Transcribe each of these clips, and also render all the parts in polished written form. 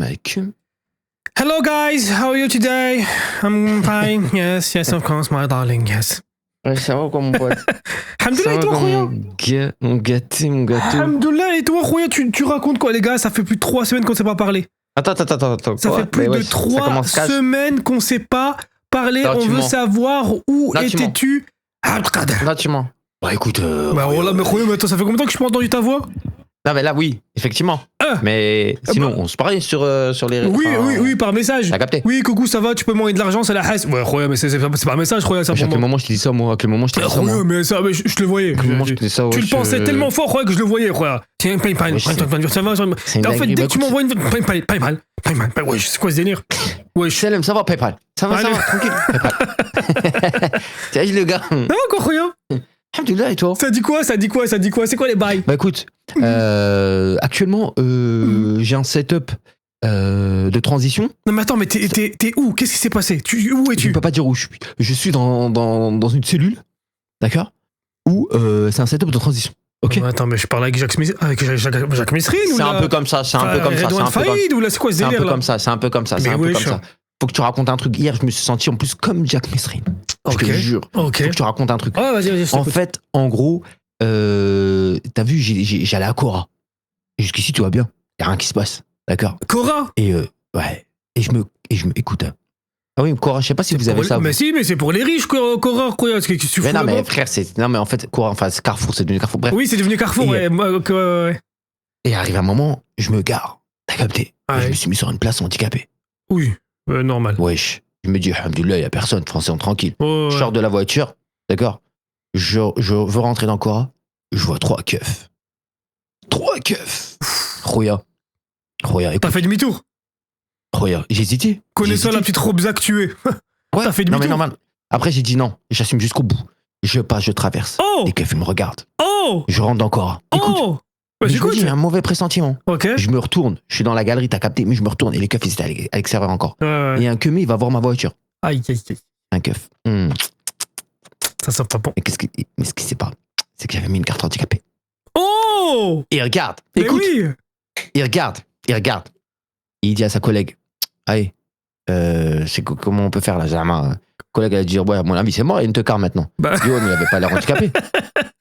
Mec. Hello guys, how are you today? I'm fine. Yes, of course, my darling, yes. Ouais, ça va quoi mon pote? Alhamdoulilah, et toi, Khoya? Mon gâté. Alhamdoulilah, et toi, Khoya, tu racontes quoi, les gars? Ça fait plus de 3 semaines qu'on s'est pas parlé. Attends. Ça fait plus de 3 semaines qu'on s'est pas parlé. On veut savoir où étais-tu. Là, tu mens. Bah écoute. Bah voilà, mais Khoya, attends, ça fait combien de temps que je n'ai pas entendu ta voix? Non mais là oui, effectivement. Mais sinon on se parlait sur les réseaux. Oui, par message. T'as capté? Oui, coucou, ça va, tu peux m'envoyer de l'argent, c'est la hasse. Ouais, Khoya, mais c'est pas un message, Khoya, ça. À quel moment je t'ai dit ça, moi? À quel moment je t'ai dit ça, moi? Mais ça, mais je le voyais. À quel moment je t'ai dit ça? Tu le pensais tellement fort, Khoya, que je le voyais, Khoya. Tiens, PayPal. Ça va. En fait, dès que tu m'envoies une PayPal. Ouais, c'est quoi ce délire? Ouais, Salem, ça va, PayPal. Ça va, tranquille. PayPal. Tiens, le gars. Ça va quoi, Khoya? Alhamdoulilah, et toi? Ça dit quoi? C'est quoi les bails? Bah écoute, actuellement, j'ai un setup de transition. Non mais attends, mais t'es où? Qu'est-ce qui s'est passé? Où es-tu? Je peux pas dire où je suis. Je suis dans une cellule, d'accord? Où c'est un setup de transition. Ok. Attends, mais je parle avec Jacques Mesrine ou c'est un peu comme ça, c'est un peu comme ça. C'est un peu comme ça. Faut que tu racontes un truc. Hier, je me suis senti en plus comme Jacques Mesrine. Je te jure. Faut que tu racontes un truc. Oh, vas-y, en fait, en gros, t'as vu, j'allais à Cora. Et jusqu'ici, tout va bien. Y a rien qui se passe. D'accord? Cora? Et ouais. Et je me écoute. Ah oui, Cora, je sais pas si vous avez ça. Mais si, mais c'est pour les riches, Cora. Qu'est-ce que tu fous? Mais non, mais frère, non, mais en fait, Cora, enfin, c'est Carrefour, c'est devenu Carrefour. Bref. Oui, c'est devenu Carrefour, ouais. Et arrive un moment, je me gare. T'as capté? Je me suis mis sur une place handicapée. Oui, normal. Wesh. Je me dis, alhamdoulilah, il y a personne, français, on tranquille. Je sors de la voiture, d'accord? Je veux rentrer dans Cora, je vois 3 keufs. 3 keufs. Khoya, écoute. T'as fait demi-tour? Khoya, j'ai hésité. Connaissant la petite robe actuée. Ouais, t'as fait demi-tour. Non, mais normal. Après, j'ai dit non, j'assume jusqu'au bout. Je passe, je traverse. Oh! Les keufs, ils me regardent. Oh! Je rentre dans Cora. Écoute. Oh! Je me dis, j'ai un mauvais pressentiment. Ok. Je me retourne, je suis dans la galerie, t'as capté, mais je me retourne et les keufs, ils étaient à l'extérieur encore. Et un keumé, il va voir ma voiture. Aïe. Un keuf. Ça sent pas bon. Mais ce qui sait pas, c'est que j'avais mis une carte handicapée. Oh! Il regarde. Mais Écoute. oui. Il regarde. Il dit à sa collègue, allez, comment on peut faire là, Zama? Collègue, elle a dit, ouais, à mon avis, c'est mort, il y a une tecard maintenant. Bah. Yo, mais il avait pas l'air handicapé.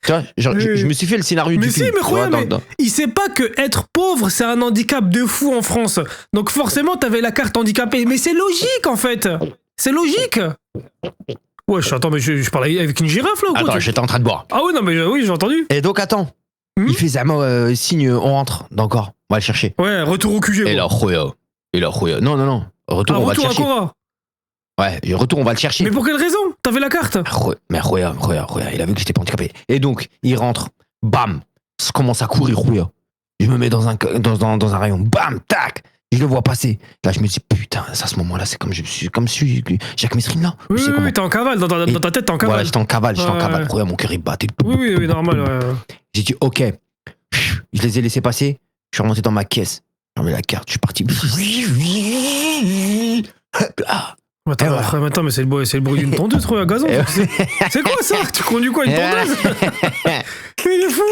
Tu vois, genre, je me suis fait le scénario du film. Mais il sait pas que être pauvre, c'est un handicap de fou en France. Donc forcément, t'avais la carte handicapée. Mais c'est logique, en fait. C'est logique. Wesh, attends, mais je parlais avec une girafe, là, ou quoi? Attends, j'étais en train de boire. Ah oui, non, mais oui, j'ai entendu. Et donc, attends. Il fait Zama, signe, on rentre d'accord. On va le chercher. Ouais, retour au QG. Et là, Khoya. Non. Retour, on va le chercher. Cora. Ouais, retour, on va le chercher. Mais pour quelle raison? T'avais la carte? Mais Khoya, il a vu que j'étais pas handicapé. Et donc, il rentre, bam, je commence à courir, Khoya. Je me mets dans un rayon, bam, tac, je le vois passer. Là, je me dis, putain, à ce moment-là, c'est comme si Jacques Mesrine, là. Oui, t'es en cavale, dans ta tête, t'es en cavale. Voilà, j'étais en cavale. Khoya, mon cœur, il battait. Oui, normal, ouais. J'ai dit, ok, je les ai laissés passer, je suis remonté dans ma caisse, j'ai remis la carte, je suis parti. Attends, mais c'est le bruit d'une tondeuse, à gazon. C'est quoi ça? Tu conduis quoi, une tondeuse? Mais il est fou.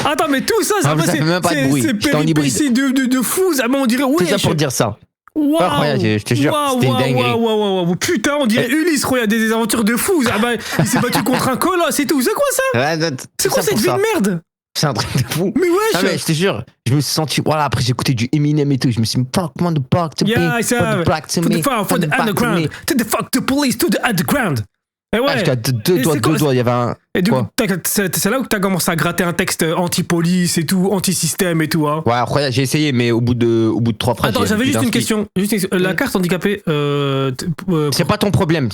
Attends, mais tout ça, c'est péripéties de fou. On dirait, oui. C'est ça pour dire ça. Waouh! Je te jure, c'était une dinguerie. Waouh! Putain, on dirait Ulysse, il y a des aventures de fou. Il s'est battu contre un colosse et tout. C'est quoi ça? C'est quoi cette vie de merde? C'est un truc de fou. Mais wesh! Non, mais je te jure, je me suis senti. Voilà, après j'ai écouté du Eminem et tout. Je me suis dit, fuck the block to me. Yeah, black to me. For the underground. To the fuck the police, to the underground. Et ouais. J'étais à deux doigts, il y avait un. Et du coup, c'est là où t'as commencé à gratter un texte anti-police et tout, anti-système et tout, hein. Ouais, après, j'ai essayé, mais au bout de 3 phrases. Attends, j'avais juste une question. La carte handicapée. C'est pas ton problème.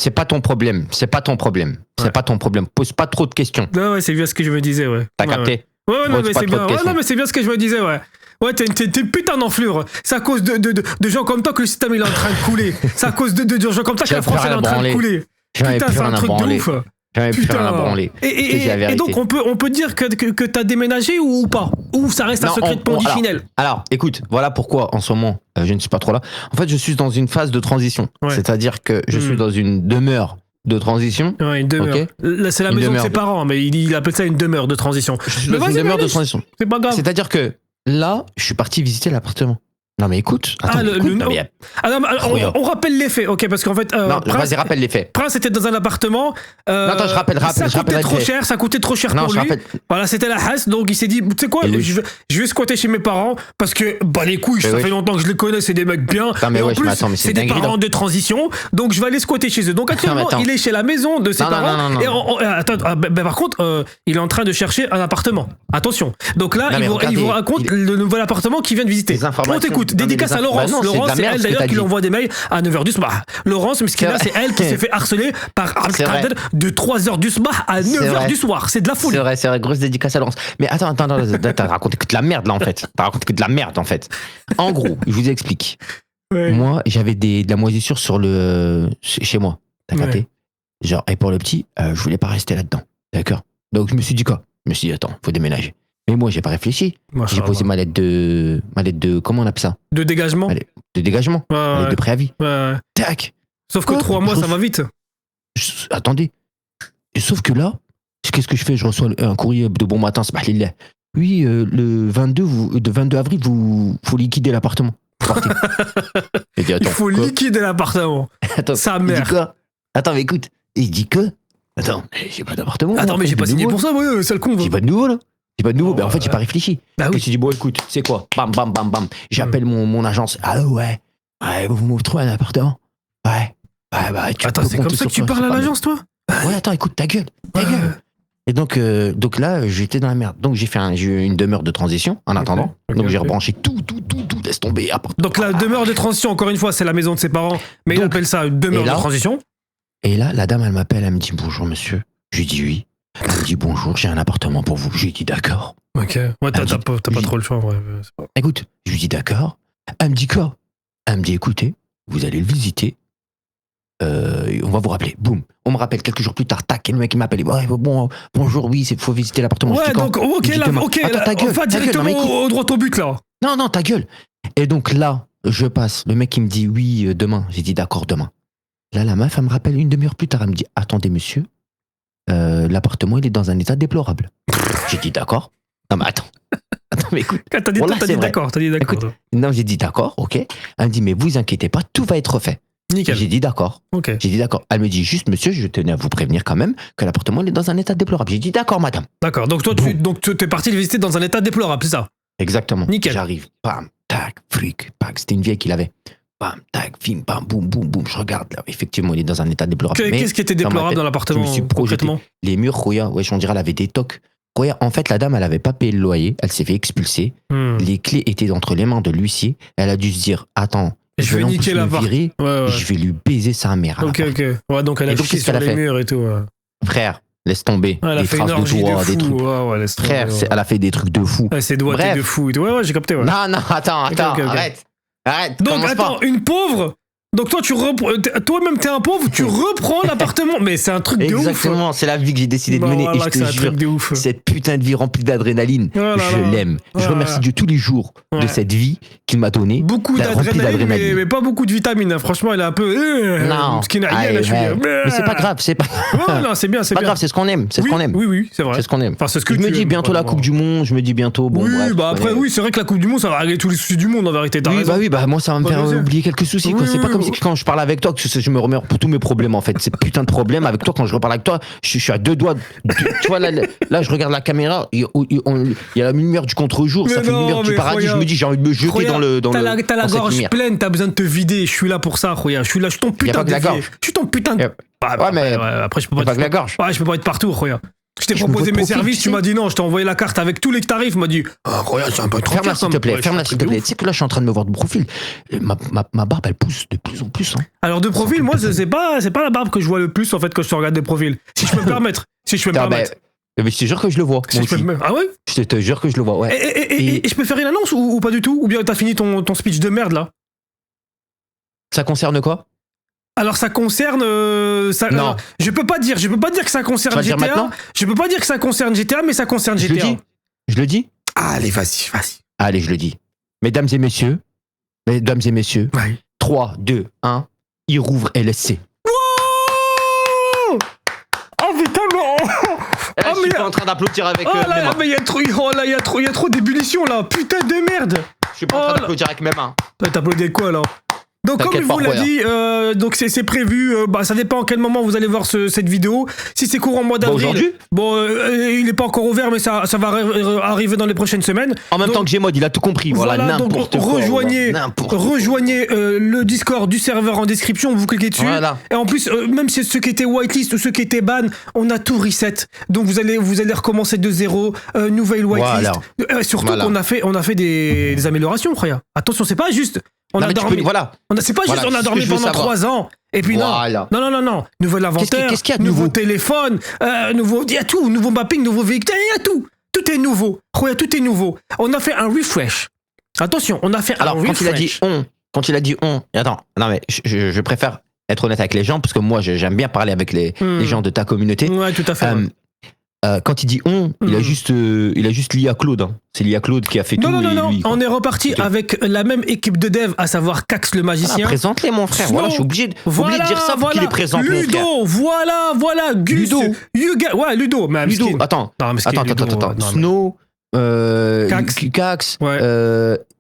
Pose pas trop de questions. Ouais, c'est bien ce que je me disais, ouais. T'as capté? Ouais, non, mais c'est bien. Ouais, non, mais c'est bien ce que je me disais, ouais. Ouais, t'es une putain d'enflure. C'est à cause de gens comme toi que le système il est en train de couler. C'est à cause de gens comme toi que la France elle est en train de couler. Putain, c'est un truc de ouf. J'avais plus rien à branler. Et donc on peut dire que t'as déménagé ou pas? Ou ça reste un secret de Polichinelle? Alors, écoute, voilà pourquoi en ce moment je ne suis pas trop là. En fait, je suis dans une phase de transition. Ouais. C'est-à-dire que je suis dans une demeure de transition. Ouais, une demeure. Okay. Là, c'est la maison de ses parents, mais il appelle ça une demeure de transition. Je suis dans une demeure de transition. C'est pas grave. C'est-à-dire que là, je suis parti visiter l'appartement. Non, mais écoute. Attends, Ah, mais écoute, non, mais Ah non, mais Regarde. on rappelle les faits, ok, parce qu'en fait, non, Prince, vas-y, rappelle les faits. Prince était dans un appartement. Non, attends, je rappelle Ça coûtait trop les faits. cher, ça coûtait trop cher Non, pour je lui. rappelle. Voilà, c'était la hasse, donc il s'est dit, tu sais quoi, Et oui. je vais squatter chez mes parents parce que bah les couilles, Mais ça oui. fait longtemps que je les connais, c'est des mecs bien. Putain, mais et en wesh, plus, mais attends, mais c'est c'est des dinguerie, parents là. de transition, donc je vais aller squatter chez eux. Donc actuellement, attends. il est chez la maison de ses Non, non, parents. non, non, Et non. attends, par contre, il est en train de chercher un appartement. Attention. Donc là, Non, mais il vous regardez, raconte le nouvel appartement qu'il vient de visiter. Les informations. On t'écoute. Non, mais Dédicace les à Laurence. bah non, c'est de la Laurence, c'est merde elle ce que d'ailleurs t'as qui lui dit. envoie des mails à 9h du soir. Laurence, Miskina, C'est c'est elle qui s'est fait harceler par C'est vrai. Al-Qader de 3h du soir à 9h vrai. du soir. C'est de la folie. C'est vrai, grosse dédicace à Laurence. Mais attends, t'as raconté que de la merde là en fait. T'as raconté que de la merde en fait. En gros, je vous explique. Ouais. Moi, j'avais de la moisissure chez moi. T'as Ouais. capté? Genre, et pour le petit, je voulais pas rester là-dedans. D'accord? Donc je me suis dit quoi? Je me suis dit, attends, faut déménager. Mais moi, j'ai pas réfléchi. J'ai Machallah. posé ma lettre de, comment on appelle ça? De dégagement. Allez. De dégagement. Ouais, Ma lettre ouais, de préavis. ouais. Tac! Sauf que Hop, 3 mois, je ça va vite. Attendez. Et sauf que là, qu'est-ce que je fais? Je reçois un courrier de bon matin, c'est là. Oui, le 22 avril, faut liquider l'appartement. Partez. J'ai dit, Il attends, faut quoi? liquider l'appartement. Attends, Sa il dit mère. quoi? Attends, mais écoute, il dit que? Attends, mais j'ai pas d'appartement. Attends, moi, mais j'ai de pas signé nouveau. pour ça, ouais, c'est le con. J'ai pas de nouveau là. J'ai pas de nouveau. Oh, Ben en fait, j'ai pas réfléchi. Bah Je me oui. suis dit, bon, écoute, c'est quoi? Bam, bam, bam, bam. J'appelle mon agence. Ah ouais. Ouais, vous me trouvez un appartement? Ouais. Ouais, bah, tu Attends, peux c'est comme compter ça que sur tu toi, parles à c'est pas l'agence, toi? mal. Ouais, attends, écoute, ta gueule. Ta gueule. Et donc là, j'étais dans la merde. Donc j'ai eu une demeure de transition en attendant. ok, Donc j'ai ok. rebranché tout, laisse tomber. Donc la demeure de transition, encore une fois, c'est la maison de ses parents, mais il Donc, appelle ça une demeure et là de transition. Et là, la dame, elle m'appelle, elle me dit bonjour monsieur. Je lui dis oui. Elle me dit bonjour, j'ai un appartement pour vous. Je lui dis d'accord. Ok. Ouais, t'as Elle dit- pas oui. trop le choix, ouais. C'est pas- Écoute, je lui dis d'accord. Elle me dit quoi? Elle me dit écoutez, vous allez le visiter. On va vous rappeler. Boum. On me rappelle quelques jours plus tard. Tac. Et le mec il m'appelle. Ouais, bon, bonjour, oui, il faut visiter l'appartement. Je Ouais, dis, quand? donc, ok, Je dis, là, demain. ok, Attends, là, ta gueule, on va ta gueule, directement non, mais écoute. au droit au but, là. Non, ta gueule. Et donc là, je passe. Le mec, il me dit oui, demain. J'ai dit d'accord, demain. Là, la meuf, elle me rappelle une demi-heure plus tard. Elle me dit attendez, monsieur, l'appartement, il est dans un état déplorable. J'ai dit d'accord. Non, mais attends. Attends, mais écoute. T'as dit, Voilà, t'as c'est dit vrai. d'accord, t'as dit d'accord. Écoute, Non, j'ai dit d'accord, ok. Elle me dit mais vous inquiétez pas, tout va être fait. Nickel. J'ai dit d'accord. Ok. J'ai dit d'accord. Elle me dit juste, monsieur, je tenais à vous prévenir quand même que l'appartement, il est dans un état déplorable. J'ai dit d'accord, madame. D'accord. Donc toi, t'es parti le visiter dans un état déplorable, c'est ça? Exactement. Nickel. J'arrive, bam, tac, fric, pac. C'était une vieille qu'il avait. Bam, tac, film, bam, boum, boum, boum. Je regarde là. Effectivement, il est dans un état déplorable. Mais Qu'est-ce qui était dans ma déplorable tête, dans l'appartement je me suis projeté. concrètement? Les murs, Roya, wesh, on dirait elle avait des tocs. Roya, en fait, la dame, elle avait pas payé le loyer. Elle s'est fait expulser. Hmm. Les clés étaient entre les mains de l'huissier. Elle a dû se dire, attends, Je vais en plus niquer le l'appart. virer, Ouais, ouais. je vais lui baiser sa mère. à Ok, l'appart. ok. Ouais, donc elle a Et donc, chié qu'est-ce sur qu'elle a les fait murs et tout. Ouais. Frère, laisse tomber. Ouais, elle a Des fait une traces de orgie doigts, de des fou. trucs. Ouais, laisse tomber, Frère, ouais. elle a fait des trucs de fou. Ouais, ses doigts Bref. étaient de fou et tout. Ouais, ouais, j'ai capté. Ouais. Non, attends, Ok, ok. arrête. Arrête, Donc commence attends, pas. une pauvre. Donc toi, toi-même t'es un pauvre, tu reprends l'appartement. Mais c'est un truc de ouf. Exactement, c'est la vie que j'ai décidé de Bah, mener. voilà Et que je c'est un te jure, truc de ouf. cette putain de vie remplie d'adrénaline, Voilà, je là. l'aime. Je Voilà. remercie Dieu tous les jours de Ouais. cette vie qu'il m'a donnée. Beaucoup Remplie d'adrénaline, mais pas beaucoup de vitamines. hein. Franchement, elle est un peu. Non. Ce qui n'a Allez, rien, là, je suis. ouais. Mais c'est pas grave, c'est pas, Ouais, non, c'est bien, c'est pas bien. grave, c'est ce qu'on aime. C'est oui, ce qu'on aime. Oui, c'est vrai. C'est ce qu'on aime. Enfin, c'est ce que Je me tu dis aimes, bientôt la vraiment. Coupe du Monde, je me dis bientôt. Bon, Oui, bref, bah tu après, connais. oui, c'est vrai que la Coupe du Monde, ça va régler tous les soucis du monde, en vérité. T'as raison. Oui, moi ça va me Pas faire plaisir. oublier quelques soucis. Quoi. Oui, C'est pas oui, comme oui. si quand je parle avec toi que je me remets pour tous mes problèmes en fait. C'est putain de problème avec toi quand je reparle avec toi. Je suis à deux doigts. Tu vois là, je regarde la caméra. Il y a la lumière du contre-jour. Ça Mais fait une non, lumière du mais paradis. regarde. Je me dis j'ai envie de me jeter Regarde, dans t'as le. la dans cette gorge lumière. pleine, t'as besoin de te vider. Je suis là pour ça, Roya. Je suis là, je suis ton putain pas que de la vieux. gorge. Je suis ton putain de. Y a- Bah, Ouais, mais après, je peux y a pas pas que la gorge. Ouais, je peux pas être partout, Roya. Je t'ai Je me proposé veux mes profil, services, tu tu sais. m'as dit non, je t'ai envoyé la carte avec tous les tarifs, m'a dit Roya, c'est un peu trop Ferme-la cher, s'il te ça. plaît. Ouais, Ferme-la c'est s'il un te truc de plaît. ouf. Tu sais que là je suis en train de me voir de profil. Ma barbe elle pousse de plus en plus. Hein. Alors de profil, moi, c'est pas la barbe que je vois le plus en fait quand je te regarde des profils. Si je peux me permettre. Si je peux me Ah, permettre. mais je te jure que je le vois. Si Moi je peux aussi. me- Ah ouais. Je te jure que je le vois. Ouais. Et je peux faire une annonce ou pas du tout? Ou bien t'as fini ton speech de merde là? Ça concerne quoi? Alors ça concerne ça, Non. alors, je peux pas dire que ça concerne Tu vas le dire GTA. maintenant Je peux pas dire que ça concerne GTA, mais ça concerne Je le GTA. dis. Je le dis. Allez, vas-y. Allez, je le dis. Mesdames et messieurs, Ouais. 3, 2, 1, il rouvre LSC. Oh putain, mais Eh, Ah, je suis mais- pas en train d'applaudir avec oh mes là, mains. mais il y a trop d'ébullition là. Putain de merde. Je suis pas en train d'applaudir avec mes mains. T'applaudis quoi alors? Donc comme je vous l'ai dit, donc c'est prévu, ça dépend à quel moment vous allez voir cette vidéo. Si c'est courant mois d'avril, aujourd'hui il n'est pas encore ouvert, mais ça va arriver dans les prochaines semaines. En même temps que Gmod, il a tout compris. Voilà, n'importe quoi. Rejoignez le Discord du serveur en description, vous cliquez dessus. Voilà. Et en plus, même ceux qui étaient whitelist ou ceux qui étaient ban, on a tout reset. Donc vous allez recommencer de zéro, nouvelle whitelist. Surtout qu'on a fait des améliorations, Khoya. Attention, c'est pas juste. On a dormi pendant 3 ans. Et puis non. Nouvel inventaire, qu'est-ce qu'il y a de nouveau nouveau téléphone, il y a tout, nouveau mapping, nouveau véhicule, il y a tout. Tout est nouveau. Khoya, tout est nouveau. On a fait un refresh. Attention, on a fait un refresh. Quand il a dit on, attends, non mais je préfère être honnête avec les gens parce que moi j'aime bien parler avec les gens de ta communauté. Ouais, tout à fait. Quand il dit on, il a juste lié à Claude. Hein. C'est lié à Claude qui a fait tout. Non. On est reparti avec la même équipe de dev, à savoir Cax le magicien. Présente-les, mon frère. Voilà, je suis obligé de dire ça pour qu'il les présente. Ludo, voilà. Gus. Ludo. Ludo. Mais Ludo, attends. Snow, Cax,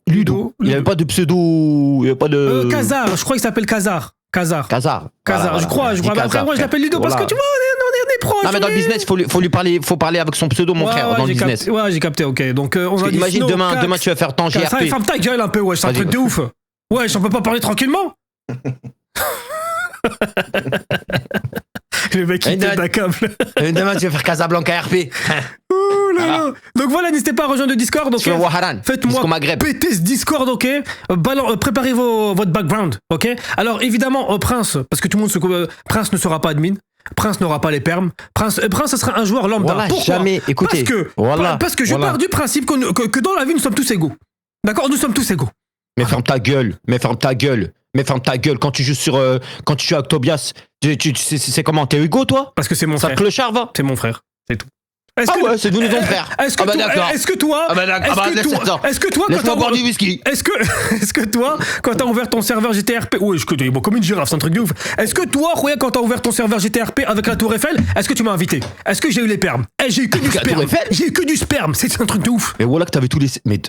Ludo. Il n'y avait pas de pseudo. Il n'y avait pas de. Kazar, je crois qu'il s'appelle Kazar. Je crois. Mais après, moi, je l'appelle Ludo parce que tu vois, on est proches. Non, mais dans le business, faut parler avec son pseudo, mon frère, dans le business. Ouais, j'ai capté, ok. Donc, on va dire. Imagine demain, tu vas faire ton GRP. Ferme ta gueule un peu, ouais, c'est un truc de ouf. Ouais, j'en peux pas parler tranquillement. Le mec, il pète un câble. Demain, tu vas faire Casablanca RP. Donc voilà, n'hésitez pas à rejoindre le Discord. Donc, faites-moi péter ce Discord, ok. Préparez votre background, ok. Alors évidemment, Prince, parce que tout le monde Prince ne sera pas admin. Prince n'aura pas les perms. Prince, ce sera un joueur lambda. Voilà, pourquoi? Jamais. Écoutez. Parce que je pars du principe que dans la vie, nous sommes tous égaux. D'accord? Nous sommes tous égaux. Mais ferme ta gueule. Quand tu joues avec Tobias, c'est comment? T'es Hugo, toi? Parce que c'est mon frère. Ça clochard, va? C'est mon frère. C'est tout. C'est devenu ton frère. Est-ce que toi, laisse-moi boire du whisky. Est-ce que toi, quand t'as ouvert ton serveur GTRP, ouais, bon, comme une girafe, c'est un truc de ouf. Est-ce que toi, Khoya, quand t'as ouvert ton serveur GTRP avec la Tour Eiffel, est-ce que tu m'as invité? Est-ce que j'ai eu les permes? J'ai eu que du sperme. J'ai eu que du sperme. C'est un truc de ouf. Mais voilà que t'avais tous les. Mais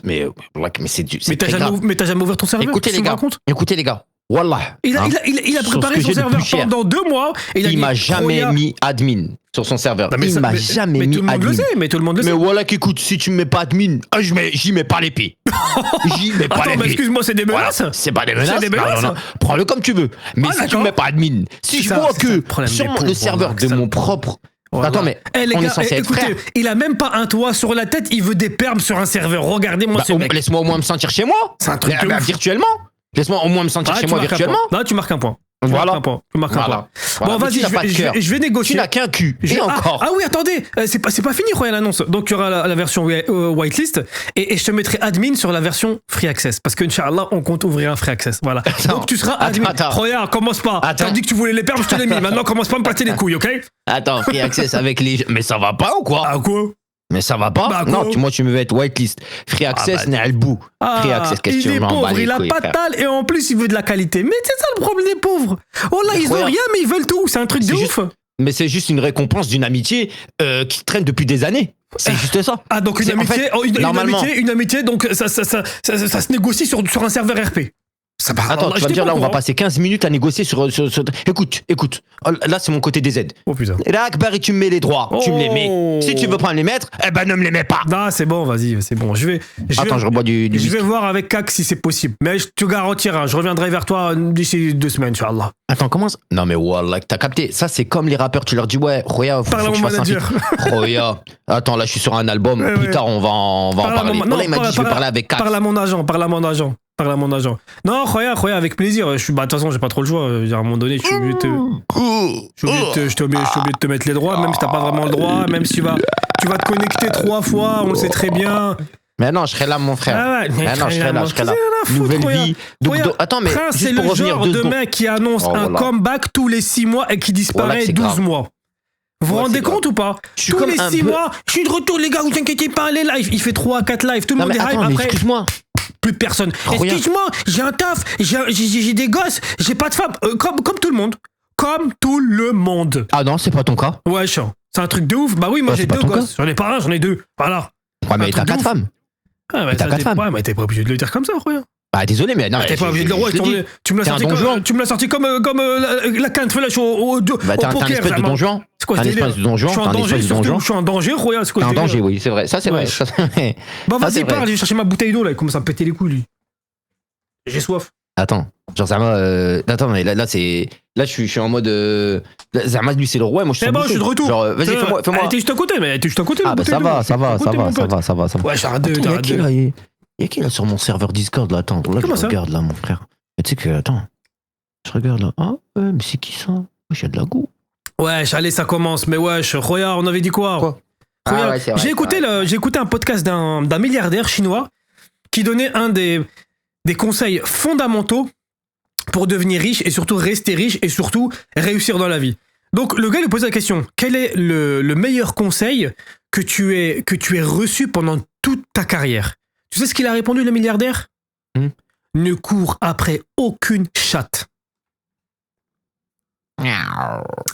c'est t'as jamais ouvert ton serveur? Écoutez les gars. Wallah. Il a préparé son serveur pendant 2 mois. Il m'a jamais mis admin sur son serveur. Il m'a jamais mis admin. Mais tout le monde le sait. Mais voilà qu'écoute, si tu me mets pas admin, j'y mets pas l'épée. J'y mets pas l'épée. Attends, mais excuse-moi, c'est des menaces. C'est pas des menaces. Non. Prends-le comme tu veux. Mais si tu me mets pas admin, si je vois que sur le serveur de mon propre. Attends, mais on est censé être frères. Il a même pas un toit sur la tête, il veut des permes sur un serveur. Regardez-moi ce mec. Laisse-moi au moins me sentir chez moi. C'est un truc virtuellement. Laisse-moi au moins me sentir chez moi virtuellement. Là, tu marques un point. Voilà. Tu marques un point. Bon, vas-y, je vais négocier. Tu n'as qu'un cul. Et encore. Ah oui, attendez. C'est pas fini, Royal l'annonce. Donc, il y aura la version whitelist. Et je te mettrai admin sur la version free access. Parce que, Inch'Allah, on compte ouvrir un free access. Voilà. Donc, tu seras admin. Royal, commence pas. T'as dit que tu voulais les permes, je te l'ai mis. Maintenant, commence pas à me passer les couilles, ok? Attends, free access avec les. Mais ça va pas ou quoi? Ah, quoi? Mais ça va pas? Non, moi tu me veux être whitelist. Free access, n'est le bout. Free access, qu'est-ce que tu veux? Il est pauvre, il a pas de tal et en plus il veut de la qualité. Mais c'est ça le problème des pauvres. Oh là, ils ont rien mais ils veulent tout. C'est un truc de ouf. Mais c'est juste une récompense d'une amitié qui traîne depuis des années. C'est juste ça. Ah, donc une amitié, donc ça se négocie sur un serveur RP. Attends, tu vas me dire là, on va passer 15 minutes à négocier sur... Écoute, là c'est mon côté des aides. Oh putain. Et là, Akbar, tu me mets les droits, tu me les mets. Si tu veux pas me les mettre, eh ben ne me les mets pas. Non, c'est bon, vas-y, c'est bon. Je rebois du Je vais voir avec Kak si c'est possible. Mais je te garantirai, je reviendrai vers toi d'ici 2 semaines, Inch'Allah. Attends, comment ça? Non mais wallah, t'as capté. Ça c'est comme les rappeurs, tu leur dis ouais, Roya, faut que je fasse un feat. Roya, attends, là je suis sur un album, plus tard on va en parler. Là il m'a dit je vais parler avec Kak. Parle à mon agent. Non, Khoya, avec plaisir. De toute façon, j'ai pas trop le choix. À un moment donné, je suis obligé de te mettre les droits, même si t'as pas vraiment le droit, même si tu vas te connecter 3 fois, on le sait très bien. Mais non, je serai là, mon frère. Je serai là. Nouvelle vie. Attends, mais Prince, c'est le genre de mec qui annonce un comeback tous les 6 mois et qui disparaît 12 mois. Vous vous rendez compte ou pas? Tous les 6 mois, je suis de retour, les gars, vous inquiétez pas, les lives. Il fait 3 à 4 lives, tout le monde est hype. Après, excuse-moi. Plus personne. Excuse-moi, j'ai un taf, j'ai des gosses, j'ai pas de femme. Comme tout le monde. Comme tout le monde. Ah non, c'est pas ton cas? Ouais, c'est un truc de ouf. Bah oui, moi j'ai 2 gosses. J'en ai pas un, j'en ai 2. Voilà. Ouais, mais t'as 4 femmes. Ah, mais t'as 4 femmes. Ouais, mais t'es pas obligé de le dire comme ça, Roya. Bah, désolé, mais non. T'es pas obligé de le dire. Tu me l'as sorti comme la quinte flash au Bah, t'es un poker. espèce de Don Juan. C'est quoi Un ce délire? espèce de Don Juan. Je suis en danger, surtout. Je suis en danger, Roya. C'est quoi T'es ce en délire? danger, oui, c'est vrai. Ça, c'est vrai. Ouais. Bah, Ça, c'est vas-y, vrai. parle. J'ai cherché ma bouteille d'eau, là. Il commence à me péter les couilles, lui. J'ai soif. Attends, genre Zama, attends, mais là c'est, là je suis en mode, Zama lui c'est le roi, et moi je suis. C'est bon, je suis de retour. Genre, vas-y, fais-moi. Elle était juste à côté, mais elle était juste à côté. Ah bah ça va. Ouais, j'arrête de. Attends, y a qui là sur mon serveur Discord là? Attends, là Comment je ça regarde là mon frère. Mais tu sais que, attends, je regarde là. Ah ouais, mais c'est qui ça? Wesh, y a de la goût. Wesh, allez, ça commence. Mais wesh, Roya, on avait dit quoi? Quoi? Roya, Ah ouais, c'est vrai, j'ai écouté un podcast d'un milliardaire chinois qui donnait un des conseils fondamentaux pour devenir riche et surtout rester riche et surtout réussir dans la vie. Donc le gars lui posait la question, quel est le meilleur conseil que tu aies reçu pendant toute ta carrière? Tu sais ce qu'il a répondu, le milliardaire? Ne cours après aucune chatte.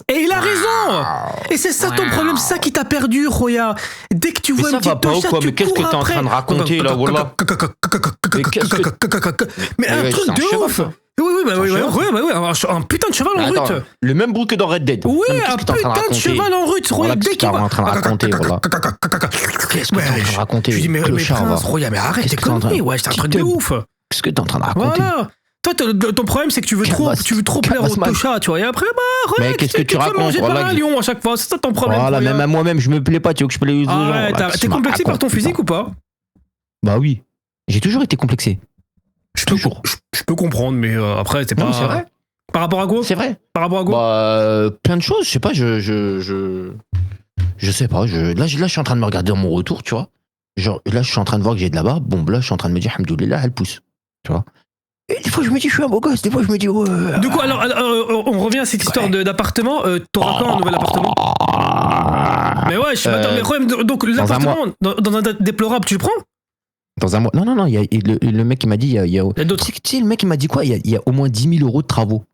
Et il a raison. Et c'est ça ton problème, c'est ça qui t'a perdu, Roya. Dès que tu vois ça une petite va pas ou chatte, quoi? tu Mais qu'est-ce que cours t'es en après. train de raconter là, voilà? Mais un ouais, truc c'est un de cheval, ouf. ça. Oui, un putain de cheval en Attends, route. le même bruit que dans Red Dead. Oui, Non, mais un qu'est-ce que t'es en train de putain de raconter? cheval en route. Voilà, Roya, dès qu'est-ce que qu'il t'es va. en train de raconter, voilà. Qu'est-ce que t'es en train de raconter? Je lui dis, mais Clochard, Prince, va. Roya, mais arrête tes Qu'est-ce que t'es en train conneries, de- ouais, c'est un truc de ouf. Qu'est-ce que t'es en train de raconter? Voilà. Toi, ton problème, c'est que tu veux trop plaire au Tosha, tu vois. Et après, bah, Mais qu'est-ce que tu te fais racontes? manger par Voilà, un lion à chaque fois. C'est ça ton problème. Voilà, Roya. même à moi-même, je me plais pas, tu veux que je plaise aux gens? Arrête, là, t'es qu'est-ce que tu complexé par ton racontes, physique putain? ou pas? Bah oui. J'ai toujours été complexé. Toujours. Je peux comprendre, mais après, c'est pas. Non, c'est vrai. Par rapport à quoi? C'est vrai. Par rapport à quoi? Bah, plein de choses, je sais pas, je sais pas, là, je suis en train de me regarder dans mon retour, tu vois. Genre, là, je suis en train de voir que j'ai de la barbe, bon, là, je suis en train de me dire, Alhamdoulilah, elle pousse, tu vois. Et des fois, je me dis, je suis un beau gosse, des fois, je me dis, ouais. Du coup, alors, on revient à cette histoire d'appartement. T'auras quand un nouvel appartement? Mais ouais, je attends, mais problème, donc l'appartement, dans un déplorable, tu le prends? Dans un mois. Non, il y a le mec qui m'a dit, il y a d'autres. Tu sais, le mec, il m'a dit quoi? Il y a au moins 10 000 euros de travaux.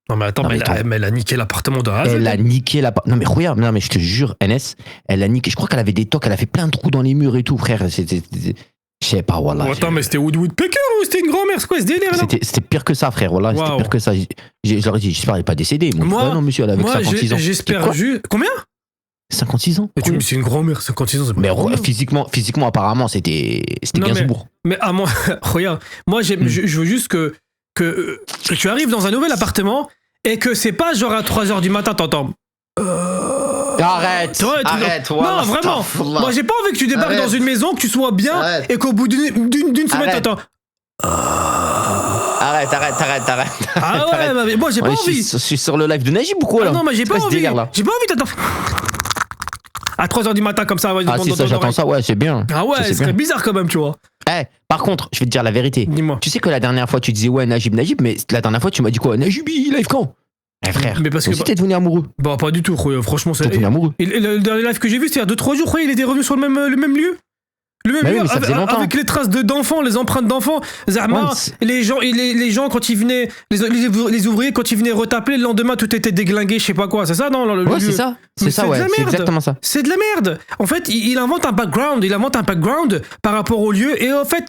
Non, mais attends, Non, mais mais elle a niqué l'appartement de A à Z. Elle a niqué la. Non, mais regarde, non, mais je te jure, NS, elle a niqué. Je crois qu'elle avait des tocs, elle a fait plein de trous dans les murs et tout, frère. Je sais pas, voilà. Attends, mais c'était Woodpecker ou c'était une grand-mère? C'est quoi ce délire là? C'était pire que ça, frère. Voilà, c'était Wow. pire que ça. Je leur ai dit, j'espère qu'elle n'est pas décédée. Moi, non, monsieur, elle avait 56 ans. j'espère juste. Combien? 56 ans. Mais c'est une grand-mère, 56 ans, c'est pas Mais une grand-mère. physiquement, apparemment, c'était Non, Gainsbourg. Mais à moi, regarde, moi, je veux juste que tu arrives dans un nouvel appartement et que c'est pas genre à 3h du matin, t'entends. Arrête, arrête. Non, vraiment. Moi, j'ai pas envie que tu débarques dans une maison, que tu sois bien et qu'au bout d'une semaine, t'entends. Arrête. Ah ouais, mais moi, j'ai pas envie. Je suis sur le live de Najib ou quoi, là? Non, mais j'ai pas envie. J'ai pas envie d'entendre. À 3h du matin, comme ça, Ah, si ça, j'attends ça, ouais, c'est bien. Ah ouais, c'est ce serait bien. bizarre quand même, tu vois. Par contre, je vais te dire la vérité. Dis-moi. Tu sais que la dernière fois, tu disais, ouais, Najib, mais la dernière fois, tu m'as dit quoi? Najib, il live quand? Frère, mais parce que aussi t'es devenu amoureux. Bah, pas du tout, franchement, T'es c'est. devenu amoureux. Et le dernier live que j'ai vu, c'était il y a 2-3 jours, il était revenu sur le même lieu. Le même Bah oui, lieu, mais ça faisait longtemps. avec les traces d'enfants, les empreintes d'enfants. Zahma, Ouais, les gens, quand ils venaient, les ouvriers, quand ils venaient retaper, le lendemain, tout était déglingué, je sais pas quoi. C'est ça, non? Ouais, c'est ça. Mais C'est ça, ouais. C'est exactement ça. C'est de la merde. En fait, il invente un background par rapport au lieu, et en fait,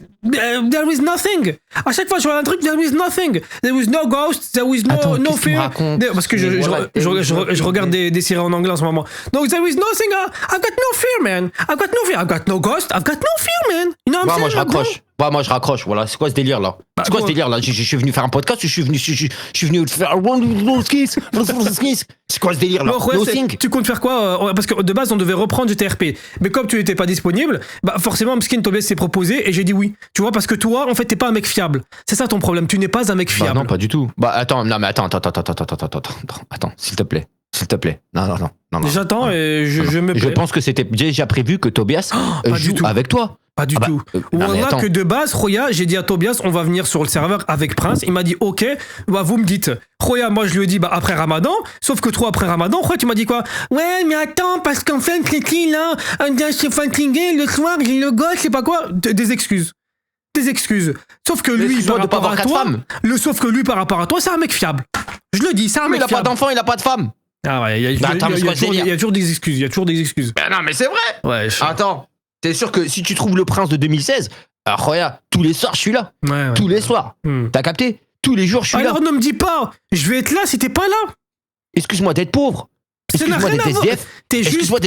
there is nothing. À chaque fois, je vois un truc, there is nothing. There is no ghost, there is no, Attends, no qu'est-ce que tu me fear. racontes? Parce que je regarde des séries en anglais en ce moment. Donc, there is nothing. I've got no fear, man. I've got no fear. I've got no ghost. I've got no fear, man. You know what I'm Moi, je saying, raccroche. Moi, je raccroche. Voilà, c'est quoi ce délire là? C'est quoi ce délire là? Je suis venu faire un podcast, je suis venu faire c'est quoi ce délire là? Bon, ouais, tu comptes faire quoi? Parce que de base, on devait reprendre GTRP. Mais comme tu n'étais pas disponible, bah forcément, Mskin Tobias s'est proposé et j'ai dit oui. Tu vois, parce que toi, en fait, t'es pas un mec fiable. C'est ça ton problème. Tu n'es pas un mec fiable. Bah non, pas du tout. Bah attends, non mais attends, s'il te plaît. Non. J'attends et je me Je plais. pense que c'était déjà prévu que Tobias pas du joue tout. avec toi. Pas du tout. non, mais Voilà attends. que de base, Roya, j'ai dit à Tobias, on va venir sur le serveur avec Prince. Il m'a dit, ok, bah vous me dites. Roya, moi je lui ai dit, bah après Ramadan. Sauf que toi, après Ramadan, Roya, tu m'as dit quoi? Ouais, mais attends, parce qu'en fait, Kiki, là, je suis fatigué, le soir, j'ai le gosse, je sais pas quoi. Des excuses. Sauf que lui, par rapport à toi, sauf que lui, par rapport à toi, c'est un mec fiable. Je le dis, c'est un mec Il a pas fiable. d'enfant, il a pas de femme. Ah ouais, il y a toujours des excuses. non mais c'est vrai. Ouais. Attends, C'est sûr que si tu trouves le prince de 2016, alors regarde, tous les soirs, je suis là. Ouais. Tous les soirs. T'as capté? Tous les jours, je suis là. Alors ne me dis pas, je vais être là si t'es pas là. Excuse-moi d'être pauvre. Ça n'a Excuse-moi rien d'être à voir. SDF. T'es Excuse-moi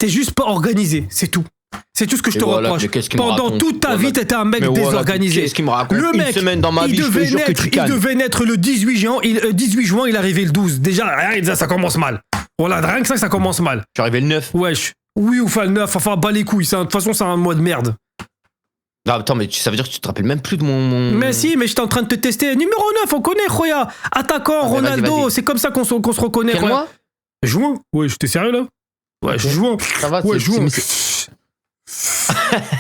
juste pas organisé, c'est tout. C'est tout ce que je te reproche. Pendant toute ta vie, t'étais un mec désorganisé. Qu'est-ce qu'il me raconte? Le mec, une semaine dans ma vie, je te jure que tu il calmes. devait naître le 18 juin, il est arrivé le 12. Déjà, rien, ça commence mal. Voilà, rien que ça commence mal. Je suis arrivé le 9. Wesh. Oui, ou enfin le 9, enfin, bas les couilles. De toute façon, c'est un mois de merde. Non, attends, mais ça veut dire que tu te rappelles même plus de mon... Mais si, mais j'étais en train de te tester. Numéro 9, on connaît, Khoya. Attaquant, Ah, Ronaldo, vas-y. c'est comme ça qu'on se reconnaît. Quel Khoya. mois? Juin. Ouais, j'étais sérieux là? Ouais, Ok. juin. Ça va, Ouais, c'est- juin. c'est-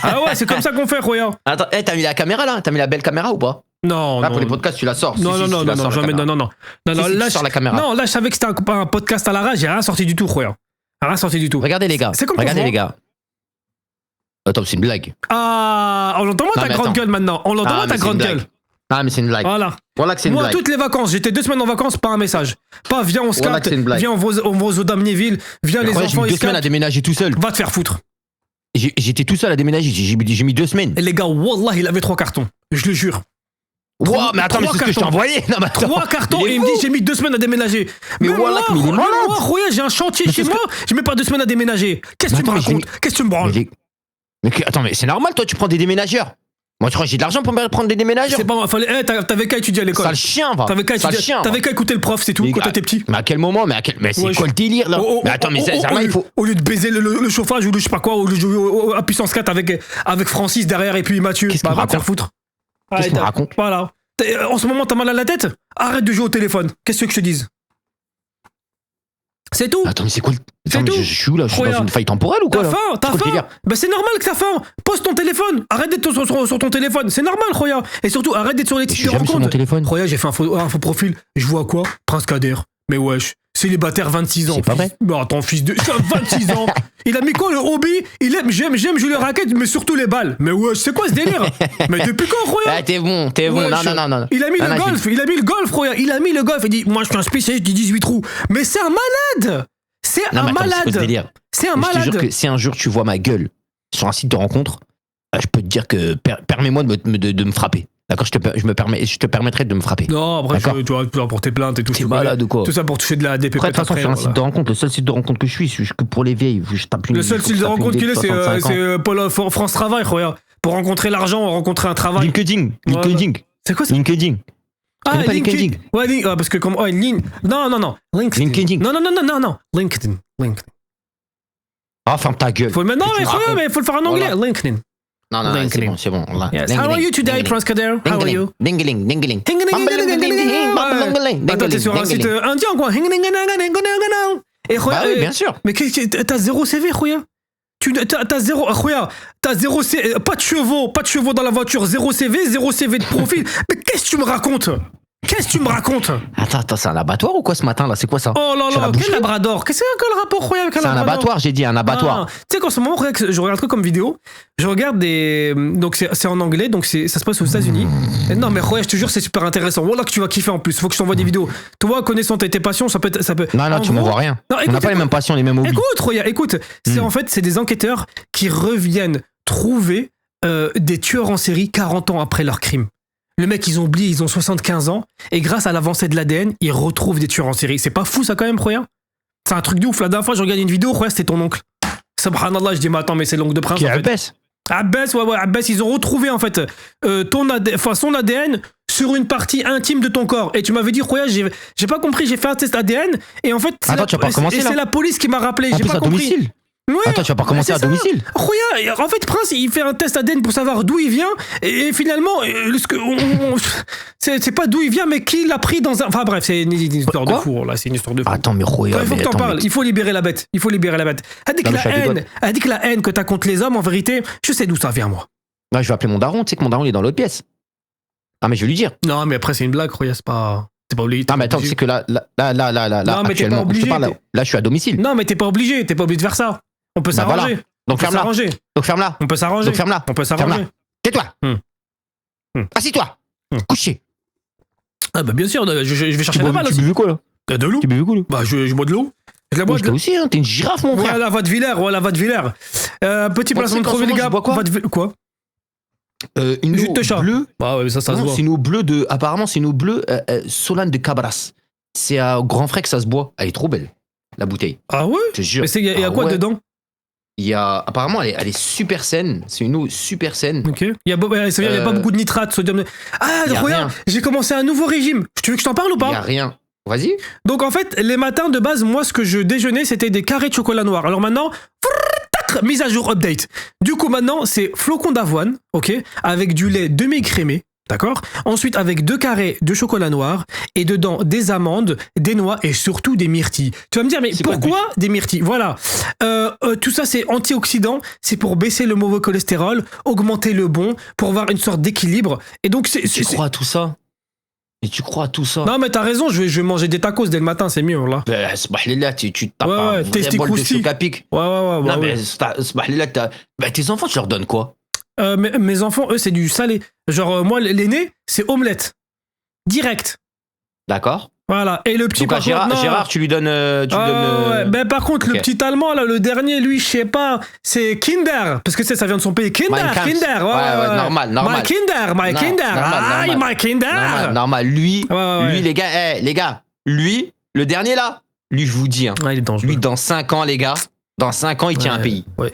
Ah ouais, c'est comme ça qu'on fait, Khoya. Attends, t'as mis la caméra là? T'as mis la belle caméra ou pas? Non, Là, non. pour les podcasts, tu la sors. Non, Si, non, si, non, tu la non, sors, la jamais, caméra. non. Si, si, Là, tu sors la caméra. non, là, je savais que c'était un podcast à la rage, j'ai rien sorti du tout, Khoya. Rien sorti du tout. Regardez les gars. C'est comme Regardez pour les gars. Attends, c'est une blague. Ah, on entend moi Non, ta mais grande attends. gueule maintenant. On l'entend moi mais ta c'est grande une gueule. blague. Ah, mais c'est une blague. Voilà. Voilà que c'est une Moi, blague. toutes les vacances, j'étais 2 semaines en vacances, pas un message. Pas viens, on se Voilà capte, que c'est une blague. viens, on va aux Damnéville, viens, les Incroyable, j'ai enfants, mis ils 2 se semaines à captent. déménager tout seul. Va te faire foutre. J'étais tout seul à déménager. J'ai mis 2 semaines. Et les gars, wallah, il avait 3 cartons. Je le jure. Wow, mais attends, mais 3 c'est ce que je t'ai cartons. envoyé. Non, mais attends. 3 cartons Il est et il me dit fou. j'ai mis 2 semaines à déménager. Mais voilà, mais il est malade. Regarde, j'ai un chantier Mais chez c'est ce moi, je mets pas 2 semaines à déménager. Qu'est-ce que tu me Mais attends, mais racontes? Qu'est-ce que tu me Mais branles? attends, mais c'est normal, toi, tu prends des déménageurs. Moi, tu crois que j'ai de l'argent pour me prendre des déménageurs? C'est pas moi, fallait. T'avais qu'à étudier à l'école. Sale chien, va. T'avais qu'à Sale étudier. chien. T'avais qu'à écouter le prof, c'est tout, Mais quand gars, t'étais petit. Mais à quel moment? Mais c'est Ouais, quoi le délire là? Mais attends, mais c'est il faut. Au lieu de baiser le chauffage ou le je sais pas quoi, ou le jouer à puissance 4 avec Francis derrière et puis Mathieu. Qu'est-ce qu'il me va te faire raconte? foutre. Qu'est-ce qu'il me raconte? Voilà. En ce moment, t'as mal à la tête? Arrête de jouer au téléphone. Qu'est-ce que je te dise? C'est tout. Attends, mais c'est quoi le. C'est Attends, mais tout. je suis où là? Je suis dans Regarde. une faille temporelle ou quoi T'as là? faim, t'as C'est quoi le faim. délire? Bah c'est normal que t'as faim. Pose ton téléphone. Arrête d'être sur ton téléphone. C'est normal, Khoya. Et surtout, arrête d'être sur les Je sites suis de jamais sur mon rencontres. téléphone. Khoya, j'ai fait un faux profil. Je vois quoi? Prince Kader. Mais wesh. Célibataire 26 ans. C'est pas vrai. Bah attends, fils de. 26 ans. Il a mis quoi le hobby? J'aime jouer les raquettes, mais surtout les balles. Mais wesh, c'est quoi ce délire? Mais depuis quand, Khoya? Ah, t'es bon, t'es bon. Wesh. Non. Il a mis Non, le non, golf, il a mis le golf, Khoya. Il a mis le golf. Il dit, moi je suis un spécialiste du 18 trous. Mais c'est un malade. C'est Non, un mais attends, c'est quoi ce malade. délire? C'est un Je te jure malade. que si un jour tu vois ma gueule sur un site de rencontre, je peux te dire que permets-moi de me frapper. D'accord, je te permettrai de me frapper. Non, après, D'accord. tu vas porter plainte et tout. T'es tu malade ou quoi? Tout ça pour toucher de la DPP. Après, de toute façon, sur un voilà. site de rencontre, le seul site de rencontre que je suis que pour les vieilles. Je tape une. Le seul faut que site je de tape une rencontre vieille qu'il est, de 65 ans. c'est France Travail, regarde. Pour rencontrer l'argent, rencontrer un travail. LinkedIn. Voilà. LinkedIn. C'est quoi ça? LinkedIn. connais pas LinkedIn? Ouais, parce que comme. Non. LinkedIn. Non. LinkedIn. Ah, ferme ta gueule. Faut le mettre. Non, Tu mais me racontes. mais faut le faire en anglais. Voilà. LinkedIn. Non, LinkedIn. c'est bon. Là. Yes. How are you today, Prince Kader? How are you? Dingeling. Attends, t'es sur un site indien, quoi. Et Bah oui, bien sûr. Mais t'as zéro CV, Khoya. T'as zéro, Khoya, t'as zéro CV, pas de chevaux dans la voiture, zéro CV de profil. Mais qu'est-ce que tu me racontes? Attends, c'est un abattoir ou quoi ce matin là? C'est quoi ça? Oh là Sur la là, boucherie quel labrador? Qu'est-ce que le rapport, Khoya, avec un C'est un labrador? abattoir, j'ai dit, un abattoir. Ah, tu sais qu'en ce moment, je regarde quoi comme vidéo? Je regarde des. Donc c'est en anglais, donc ça se passe aux États-Unis. Et non, mais Khoya, je te jure, c'est super intéressant. Voilà que tu vas kiffer en plus. Faut que je t'envoie des vidéos. Toi, connaissant tes passions, ça peut. Non, En tu gros- m'envoies rien. Non, On écoute, n'a pas les mêmes passions, les mêmes hobbies. Écoute, Roya, écoute. En fait, c'est des enquêteurs qui reviennent trouver des tueurs en série 40 ans après leur crime. Le mec, ils ont oublié, ils ont 75 ans, et grâce à l'avancée de l'ADN, ils retrouvent des tueurs en série. C'est pas fou ça quand même, Roya? C'est un truc de ouf. La dernière fois, je regardais une vidéo, Roya, c'était ton oncle. Subhanallah, je dis, mais attends, mais c'est l'oncle de Prince. Qui est en fait. Abbès? Abbès, ouais, Abbès, ils ont retrouvé en fait son ADN sur une partie intime de ton corps. Et tu m'avais dit, Roya, j'ai pas compris, j'ai fait un test ADN, et en fait, Attends, tu vas pas recommencer, là? c'est la police qui m'a rappelé. En J'ai plus, pas à compris. domicile. Ouais, Attends, tu vas pas recommencer à c'est ça. domicile? Roya, en fait, Prince, il fait un test ADN pour savoir d'où il vient, et finalement, c'est pas d'où il vient, mais qui l'a pris dans un. Enfin bref, c'est une histoire de Quoi? fou, là, c'est une histoire de fou. Attends, mais Roya, Il faut que t'en attends, parles, mais- il faut libérer la bête. Elle dit que Non, mais je suis à deux doigts. elle dit que la haine que t'as contre les hommes, en vérité, je sais d'où ça vient, moi. Ouais, je vais appeler mon daron, tu sais que mon daron il est dans l'autre pièce. Ah, mais je vais lui dire. Non, mais après, c'est une blague, Roya, c'est pas obligé. Non, mais attends, tu sais que là, Non, mais t'es pas actuellement, je obligé, te parle, là, je suis à domicile. Non, mais t'es pas obligé de faire ça. On peut Bah s'arranger. voilà. Donc ferme-la. Donc ferme-la. On peut s'arranger. Donc ferme-la. On peut s'arranger. Tais-toi. Hmm. Assis-toi. Couché. Ah, bah, bien sûr, je vais chercher la balle Tu aussi. buvais quoi là? De l'eau? Tu buvais quoi là? Bah, je bois de l'eau. Je la bois Moi, de toi aussi, hein, t'es une girafe, mon frère. Ouais, la voix de Villers. Petit placement de qu'en ce crever, les moment, gars. je bois quoi Quoi Une Jus eau de chat. bleue. Ah ouais, ça se Non, voit. c'est une eau bleue de. Apparemment, c'est une eau bleue Solane de Cabras. C'est à Grand Frais que ça se boit. Elle est trop belle, la bouteille. Ah ouais Je te jure. Mais il y a Ah quoi ouais. dedans Apparemment, elle est super saine. C'est une eau super saine. Ok. Il y a pas beaucoup de nitrate, sodium. Ah, y a regarde, rien. j'ai commencé un nouveau régime. Tu veux que je t'en parle ou Il y a pas rien. Vas-y. Donc en fait, les matins de base, moi, ce que je déjeunais, c'était des carrés de chocolat noir. Alors maintenant, mise à jour, update. Du coup, maintenant, c'est flocons d'avoine, ok, avec du lait demi-crémé. D'accord. Ensuite, avec 2 carrés de chocolat noir et dedans des amandes, des noix et surtout des myrtilles. Tu vas me dire, mais C'est quoi le pourquoi des myrtilles? Voilà. Tout ça, c'est antioxydant. C'est pour baisser le mauvais cholestérol, augmenter le bon, pour avoir une sorte d'équilibre. Et donc, Tu crois à tout ça? Et tu crois à tout ça? Non, mais t'as raison. Je vais manger des tacos dès le matin. C'est mieux là. Sbahléla, tu tapes Ouais, un ouais, vrai testi bol de crousti. choc à pic. Ouais. Non, ouais. mais Sbahléla, tes enfants, tu leur donnes quoi? Mes enfants, eux, c'est du salé. Genre, moi, l'aîné, c'est omelette. Direct. D'accord. Voilà. Et le petit, Donc à par contre, non. Gérard, tu lui donnes. Ouais. Ben, par contre, ok. le petit allemand, là, le dernier, lui, je sais pas, c'est Kinder. Parce que ça vient de son pays. Kinder. Mein Kampf. Ouais, normal. My Kinder. Normal. My Kinder. Normal. Lui, Ouais. les gars, lui, le dernier là, lui, je vous dis, hein, Ouais, il est dangereux. lui, dans 5 ans, les gars, dans 5 ans, il tient un pays. Ouais.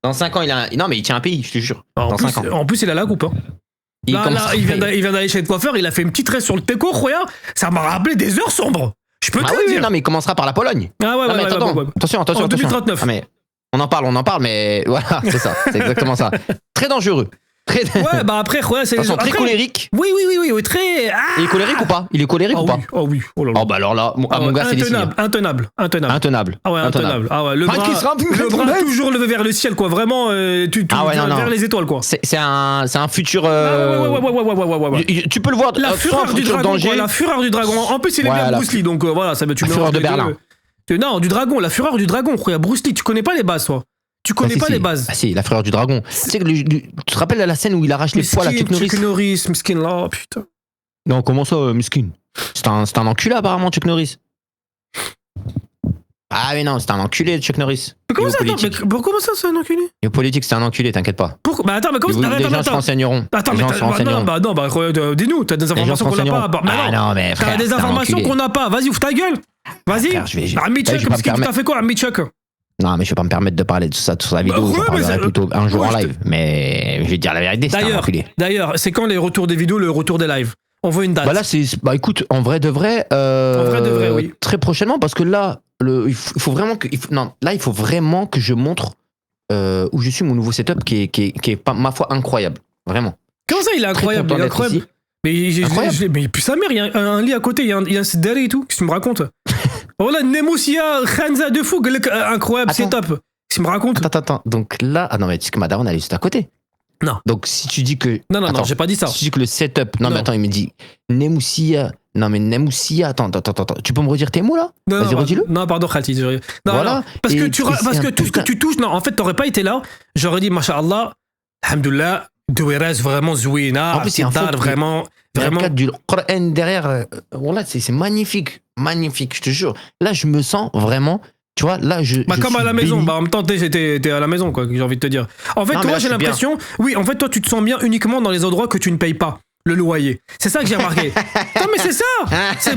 Dans 5 ans, non, mais il tient un pays, je te jure. En Dans 5 ans. plus, il a la coupe. Hein. Il Là, commence à il faire- vient d'aller chez le coiffeur, il a fait une petite raie sur le teco, regarde. Ça m'a rappelé des heures sombres. Je peux te Ah le oui, dire. non, mais il commencera par la Pologne. Ah ouais, Non, mais attends, ouais. attention. En 2039. Ah, mais on en parle, mais voilà, c'est ça, c'est exactement ça. Très dangereux. Très, Ouais, bah après, ouais, c'est attention, très après- colérique. Oui, très. Ah, Il est colérique ou pas? Il est colérique ou pas? oui. Oh là là. Oh bah alors là, Ah mon ouais, gars, c'est les signes. intenable. Intenable. Ah ouais, intenable. Ah ouais, le Enfin, bras, qui sera- le bras toujours levé vers le ciel, quoi. Vraiment, Ah ouais, non. vers les étoiles, quoi. C'est un futur. Ouais. Tu peux le voir. La soit un fureur du futur dragon, danger. quoi. La fureur du dragon. En plus, il est Ouais, bien la Bruce Lee, donc voilà, ça tu la fureur mélanges de les deux. Berlin. Non, du dragon, la fureur du dragon. Regarde, Bruce Lee, tu connais pas les bases, toi. Tu connais pas les bases. Ah si, la fureur du dragon. Tu sais que tu te rappelles la scène où il arrache les poils à Chuck Norris? Chuck Norris, Miskin, là, putain. Non, comment ça, Muskin? C'est un enculé apparemment, Chuck Norris. Ah mais non, c'est un enculé, Chuck Norris. Mais comment ça, attends, Géopolitique. comment ça, c'est un enculé? Géopolitique, c'est un enculé, t'inquiète pas. Bah attends, mais comment ça? Les gens se renseigneront. Attends, Les mais gens se renseigneront. dis-nous, t'as des Les gens se informations qu'on n'a renseigneront. pas. Bah, Ah non, mais T'as frère, des c'est un informations enculé. qu'on n'a pas. Vas-y, ouvre ta gueule. Vas-y. Frère, je vais Ami je vais Chuck, pas me permettre. t'as fait quoi, Ami Chuck? Non, mais je vais pas me permettre de parler de ça sur la vidéo. ouais, J'en mais parlerai c'est- plutôt un jour ouais, en je te- live. Mais je vais te dire la vérité, c'est un enculé. D'ailleurs, c'est quand les retours des vidéos, le retour des lives? On veut une date. Bah là, bah écoute, en vrai de vrai. En vrai de vrai, oui. Très prochainement, parce que là, il faut vraiment que. Là, il faut vraiment que je montre où je suis, mon nouveau setup qui est pas, ma foi, incroyable. Vraiment. Comment ça, il est incroyable? Très Il est content d'être incroyable. ici. Mais mais puis sa mère, il y a un lit à côté, il y a un sidéré et tout. Qu'est-ce que tu me racontes? Voilà, Nemosia, Khanza de fou, incroyable, c'est Attends. top. Qu'est-ce que tu me racontes? Attends. Donc là, ah non, mais tu sais que ma daronne, elle est juste à côté. Non. Donc si tu dis que. Non, Attends, j'ai pas dit ça. Si tu dis que le setup. Non, Non. mais attends, il me dit Nemoussia. Non, mais Nemoussia. Attends. Tu peux me redire tes mots là? Vas-y, redis-le. Non, pardon, Khalti. Non, Voilà. non, parce Et que, c'est un tout ce que putain- tu touches, non, en fait, t'aurais pas été là. J'aurais dit, Masha'Allah, Alhamdoulilah, Doueres, vraiment Zouina, En plus, c'est un Sitar, faux- vraiment. Dans le Vraiment. cadre du Coran derrière, voilà, c'est magnifique. Magnifique, je te jure. Là, je me sens vraiment. Tu vois, là, je. Bah, je comme à suis la maison, béni. bah en même temps t'es à la maison quoi, j'ai envie de te dire. En fait Non, mais toi là, j'ai je suis l'impression, oui en fait toi tu te sens bien uniquement dans les endroits que tu ne payes pas le loyer. C'est ça que j'ai remarqué. Non mais c'est ça, c'est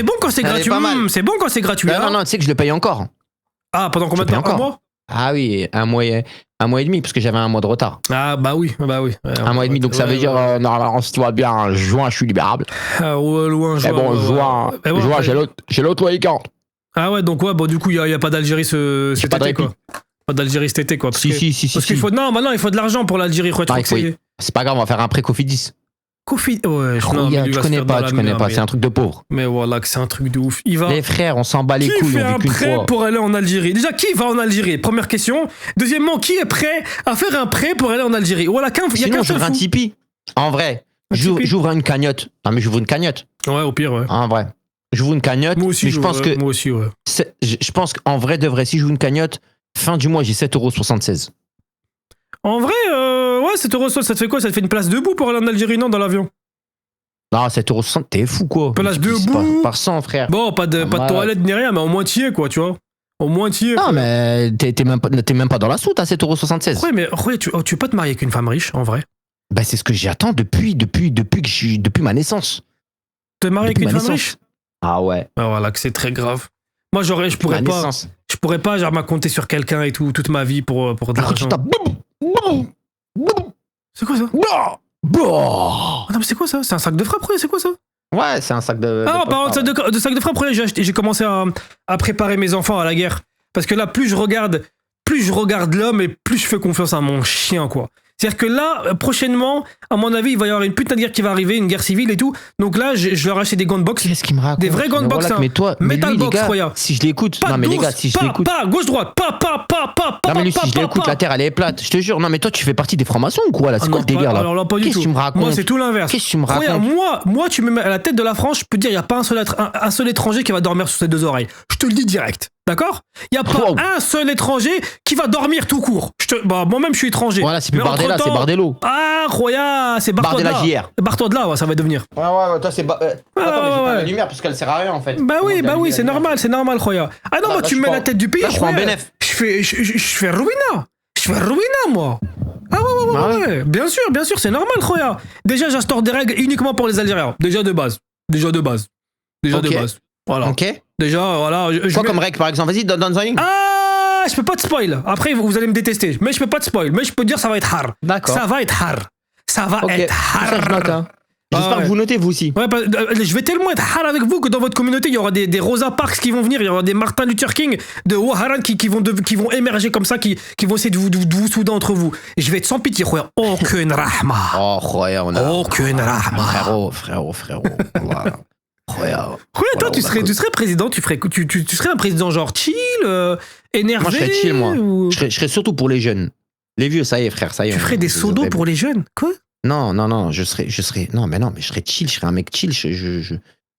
bon quand c'est Elle est gratuit, pas mal. c'est bon quand c'est gratuit. hein. Non, tu sais que je le paye encore. Ah pendant combien de je temps? paye Un encore. mois? Ah oui, un mois et demi, parce que j'avais un mois de retard. Ah bah oui. Ouais, Un mois et demi, donc ça veut dire, normalement, si tu vois bien, en juin, je suis libérable. loin, Mais bon, juin, j'ai l'autre loyer 40. Ah ouais donc ouais bon du coup il y a pas d'Algérie cet pas de été quoi. Pas d'Algérie cet été quoi. Parce que- Si. Parce qu'il faut non maintenant il faut de l'argent pour l'Algérie. Faut être Ah, il faut- conseillé. C'est pas grave, on va faire un pré-Cofidis. Kofi, ouais, non, mais lui Tu va se connais faire dans pas, la tu connais merde, pas, mais- c'est un truc de pauvre. Mais voilà que c'est un truc de ouf. Il va. Les frères, on s'en bat les Qui couilles, fait on un vit qu'une prêt fois. pour aller en Algérie? Déjà, qui va en Algérie? Première question. Deuxièmement, qui est prêt à faire un prêt pour aller en Algérie? Voilà, il y a Sinon, qu'un seul j'ouvre un fou. Tipeee. En vrai, Un Tipeee. j'ouvre une cagnotte. Non, mais j'ouvre une cagnotte. Ouais, au pire, ouais. En vrai. J'ouvre une cagnotte. Moi aussi, mais je pense que. Moi aussi, ouais. Je pense qu'en vrai de vrai, si j'ouvre une cagnotte, fin du mois, j'ai 7,76 €. En vrai, ouais, 7 €, ça te fait quoi? Ça te fait une place debout pour aller en Algérie, non, dans l'avion? Non, 7,60 €, t'es fou quoi. Place Multiplie debout. Par 100, frère. Bon, pas de Ouais. toilette ni rien, mais en moitié, quoi, tu vois. Au moins, tu y es. Non, mais t'es même pas dans la soute à 7,76 €. Ouais, mais ouais, tu veux pas te marier avec une femme riche, en vrai? Bah, c'est ce que j'attends depuis ma naissance. Te marier avec Depuis une ma femme naissance. riche? Ah ouais. Ah, voilà, que c'est très grave. Moi, je Depuis pourrais ma pas. naissance. Je pourrais pas, genre, compter sur quelqu'un et tout, toute ma vie pour de Alors, quand tu l'argent. tapes. C'est quoi ça? Bah. Ah non, mais c'est quoi ça? C'est un sac de frappe, ouais, c'est quoi ça? Ouais, c'est un sac de. Ah, de par poste, contre, de sac de frappe, ouais, j'ai commencé à préparer mes enfants à la guerre. Parce que là, plus je regarde l'homme et plus je fais confiance à mon chien, quoi. C'est-à-dire que là, prochainement, à mon avis, il va y avoir une putain de guerre qui va arriver, une guerre civile et tout. Donc là, je leur ai acheté des gants de boxe. Qu'est-ce qu'il me raconte? Des vrais gants de Mais boxe, voilà, hein. mais toi, mais Metal lui, les box, gars, regarde. si je l'écoute. Pas Non, mais les douce, gars, si je l'écoute. pas, gauche-droite, pas. Non, mais lui, si je l'écoute, la terre, elle est plate. Je te jure. Non, mais toi, tu fais partie des francs-maçons ou quoi, là? C'est quoi ce délire, là? Alors là, pas du Qu'est-ce tout. que tu me racontes? Moi, c'est tout l'inverse. Qu'est-ce que tu me Regarde, racontes? moi, tu me mets à la tête de la France, je peux te dire, il n'y a pas un seul étranger qui va dormir sur ses deux oreilles. Je te le dis direct. D'accord? Il n'y a pas Wow. un seul étranger qui va dormir tout court. Bah, moi-même, je suis étranger. Voilà, c'est plus Mais Bardella, c'est entre-temps- Bardello. Ah, Roya, c'est barre-toi de Bardella là. JR. Barre-toi de là, ouais, ça va devenir. Ouais, toi, c'est. Attends, mais ouais, j'ai pas la ouais. lumière parce qu'elle sert à rien, en fait. Bah oui, c'est normal, Roya. Ah non, Là, moi, là, tu je me mets suis la pas- tête du pays. là, je suis en Roya. bénéf. Je fais ruina. Je fais ruina, moi. Ah ouais, Ah ouais. ouais. Bien sûr, c'est normal, Roya. Déjà, j'instaure des règles uniquement pour les Algériens. Déjà de base. Ok. Voilà. Ok. Déjà, voilà. Quoi comme règle, par exemple? Vas-y, donne-en une. Ah, je peux pas te spoil. Après, vous allez me détester. Mais je peux pas te spoil. Mais je peux te dire, ça va être hard. D'accord. Ça va être hard. Ça va Ok. être Ça, hard. je note, hein. Ah J'espère ouais. que vous notez, vous aussi. Ouais, je vais tellement être hard avec vous que dans votre communauté, il y aura des Rosa Parks qui vont venir, il y aura des Martin Luther King, de Waharan qui vont émerger comme ça, qui vont essayer de vous souder entre vous. Et je vais être sans pitié, frère. Aucune rahma. Oh, Roya, on a. Aucune rahma. Frérot. Voilà. Roya. Ouais, toi, Voilà, tu serais président, tu serais un président genre chill, énervé. Moi, je serais chill, moi. ou- Je serais surtout pour les jeunes. Les vieux, ça y est, frère, ça y est. Tu ferais des seaux d'eau pour les jeunes. Quoi? Non, je serais. Non, mais je serais chill, je serais un mec chill.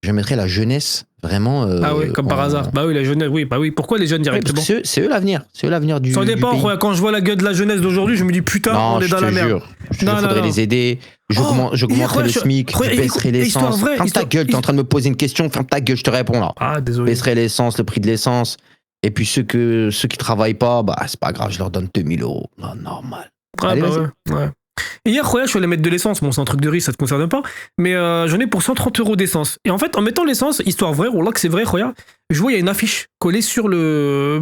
Je mettrais la jeunesse vraiment. Ah oui, comme par hasard. Bah oui, la jeunesse, oui, bah oui. Pourquoi les jeunes Ouais, parce directement? que c'est eux l'avenir. C'est eux l'avenir du. Ça du dépend, pays. ouais, quand je vois la gueule de la jeunesse d'aujourd'hui, je me dis putain, Non, on est je dans te la merde. jure. Je Non, faudrait non. les aider. Oh, J'augmenterai le hier, SMIC, je regarde, baisserai histoire l'essence. vraie, Ferme ta histoire- gueule, t'es en train de me poser une question, ferme ta gueule, je te réponds là. Ah, Je désolé. baisserai l'essence, le prix de l'essence. Et puis ceux qui travaillent pas, bah c'est pas grave, je leur donne 2000 €. Non, normal. Ah, Allez, bah vas-y. ouais. Et hier, Roya, je suis allé mettre de l'essence. Bon, c'est un truc de riz, ça te concerne pas. Mais j'en ai pour 130 € d'essence. Et en fait, en mettant l'essence, histoire vraie, ou là que c'est vrai, Roya, je vois, il y a une affiche collée sur le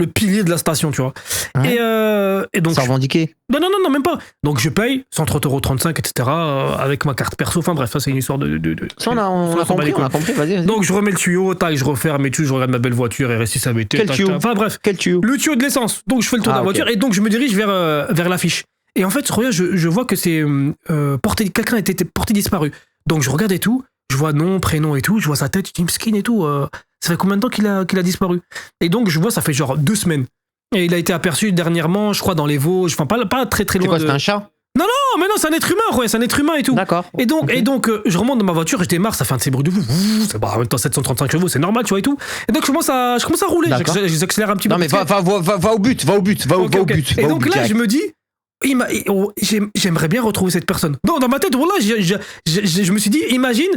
pilier de la station, tu vois. Ouais. Et donc. Sans revendiquer. Non, même pas. Donc je paye 130,35 €, etc. Avec ma carte perso. Enfin bref, ça, c'est une histoire de. Ça, on a Ça, compris, vas-y. Donc je remets le tuyau, tac, je referme et tout, je regarde ma belle voiture, RSI, ça m'était. Quel tuyau? Enfin bref. Quel tuyau? Le tuyau de l'essence. Donc je fais le tour de la ok. voiture et donc je me dirige vers l'affiche. Et en fait, regarde, je vois que c'est quelqu'un a été porté disparu. Donc je regarde et tout, je vois nom, prénom et tout, je vois sa tête, je dis skin et tout. Ça fait combien de temps qu'il a disparu? Et donc je vois, ça fait genre 2 semaines. Et il a été aperçu dernièrement, je crois, dans les Vosges, enfin pas très très C'est loin quoi, c'est un chat? Non, mais non, c'est un être humain, ouais, c'est un être humain et tout. D'accord. Et donc, Ok. je remonte dans ma voiture, je démarre, ça fait un de ces bruits de fou. C'est en même temps 735 chevaux, c'est normal, tu vois et tout. Et donc je commence à rouler, D'accord. j'accélère un petit peu. Non, mais va au but, va au but. Ok, ok. Et donc là, je me dis, j'aimerais bien retrouver cette personne. Non, dans ma tête, voilà, je me suis dit, imagine,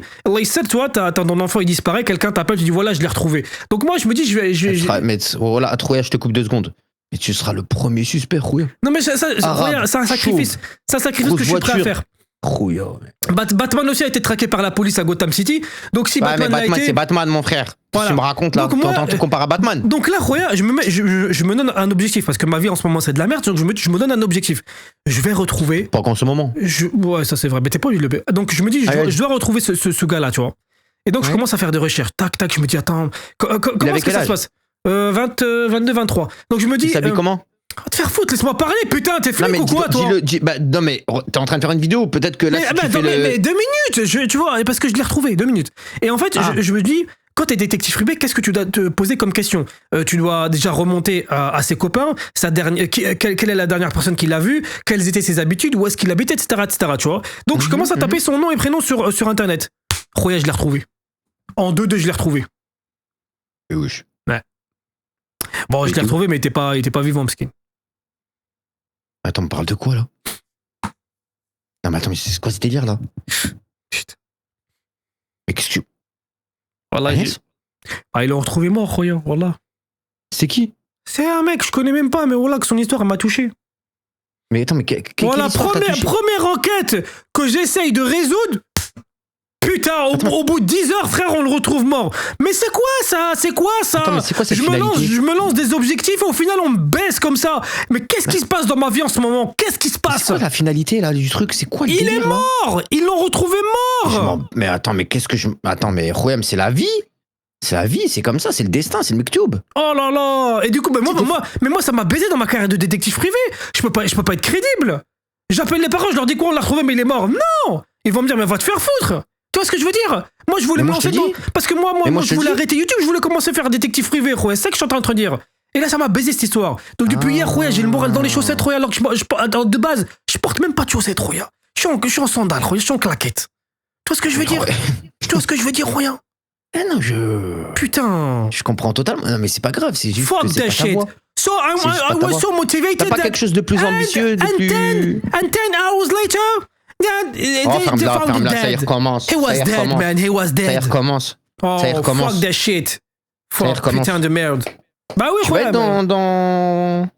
toi, ton enfant il disparaît, quelqu'un t'appelle, tu dis voilà, je l'ai retrouvé. Donc moi, je me dis, Mais voilà, Troya, je te coupe 2 secondes. Et tu seras le premier suspect, Rouya. non mais regarde, c'est un sacrifice, Grosse que je suis prêt à voiture. faire. Rouya. Batman aussi a été traqué par la police à Gotham City. Donc si Ouais, mais Batman l'a Batman, été, c'est Batman, mon frère. Voilà. Tu me racontes là. Donc moi, Tu compares à Batman. donc là, Roya, je me donne un objectif parce que ma vie en ce moment c'est de la merde. Donc je me donne un objectif. Je vais retrouver. Pas qu'en ce moment. Ouais, ça c'est vrai. Mais t'es pas lui le B. Donc je me dis, je dois retrouver ce gars-là, tu vois. Et donc je Ouais. commence à faire des recherches. Tac, tac. Je me dis, attends, comment avait est-ce que quel ça âge se passe 22, 23. Donc je me dis, Il s'habille comment? va te faire foutre, laisse-moi parler, putain, t'es flic ou quoi, toi? Non, mais t'es en train de faire une vidéo. Peut-être que là, si tu fais mais 2 minutes, tu vois, parce que je l'ai retrouvé, 2 minutes. Et en fait, je me dis, quand t'es détective privé, qu'est-ce que tu dois te poser comme question? Tu dois déjà remonter à ses copains, quelle est la dernière personne qui l'a vu, quelles étaient ses habitudes, où est-ce qu'il habitait, etc., tu vois. Donc je commence à taper son nom et prénom sur Internet. Roya, je l'ai retrouvé. En 2-2, je l'ai retrouvé. Oui. Bon, je l'ai retrouvé, mais il était pas vivant, Mskin. Attends, on parle de quoi là? Non, mais attends, mais c'est quoi ce délire là? Putain. Mais qu'est-ce que tu. Voilà, Yes. ils l'ont retrouvé mort, Roya, voilà. C'est qui? C'est un mec, je connais même pas, mais voilà que son histoire elle m'a touché. Mais attends, mais Voilà, quelle histoire t'as touché première enquête que j'essaye de résoudre. Putain, au bout de 10 heures, frère, on le retrouve mort. Mais c'est quoi ça? C'est quoi ça? Attends, mais c'est quoi cette je finalité me lance des objectifs et au final on me baisse comme ça. Mais qu'est-ce qui se passe dans ma vie en ce moment? Qu'est-ce qui se passe? C'est quoi la finalité là du truc? C'est quoi le Il est délire, là mort! Ils l'ont retrouvé mort! Mais attends, mais qu'est-ce que je. Attends, mais Royam, c'est la vie? C'est la vie, c'est comme ça, c'est le destin, c'est le Mektoub. Oh là là! Et du coup, moi, ça m'a baisé dans ma carrière de détective privé. Je peux pas être crédible. J'appelle les parents, je leur dis quoi, on l'a retrouvé, mais il est mort. Non! Ils vont me dire, mais va te faire foutre! Tu vois ce que je veux dire? Moi, je voulais me lancer dans. Parce que moi, je voulais arrêter YouTube, je voulais commencer à faire un détective privé, Roya. C'est ça que je suis en train de dire. Et là, ça m'a baisé cette histoire. Donc, depuis hier, Roya, j'ai le moral dans les chaussettes, Roya, alors que de base, je porte même pas de chaussettes, Roya. Je suis en sandales, Roya, je suis en claquette. Tu vois ce que je veux dire? Tu vois ce que je veux dire, Roya? Ah non, Putain. Je comprends totalement. Non, mais c'est pas grave, c'est juste. Fuck que c'est that pas ta shit. voix. So I was so motivated. T'as pas quelque chose de plus ambitieux, de plus. And 10 hours later, Oh, ferme-la, ça y recommence. He was dead, man, he was Ça y dead. recommence. Oh, Ça y recommence. fuck that shit. Ça y Fuck, recommence. putain de merde. Bah oui, Tu vas être dans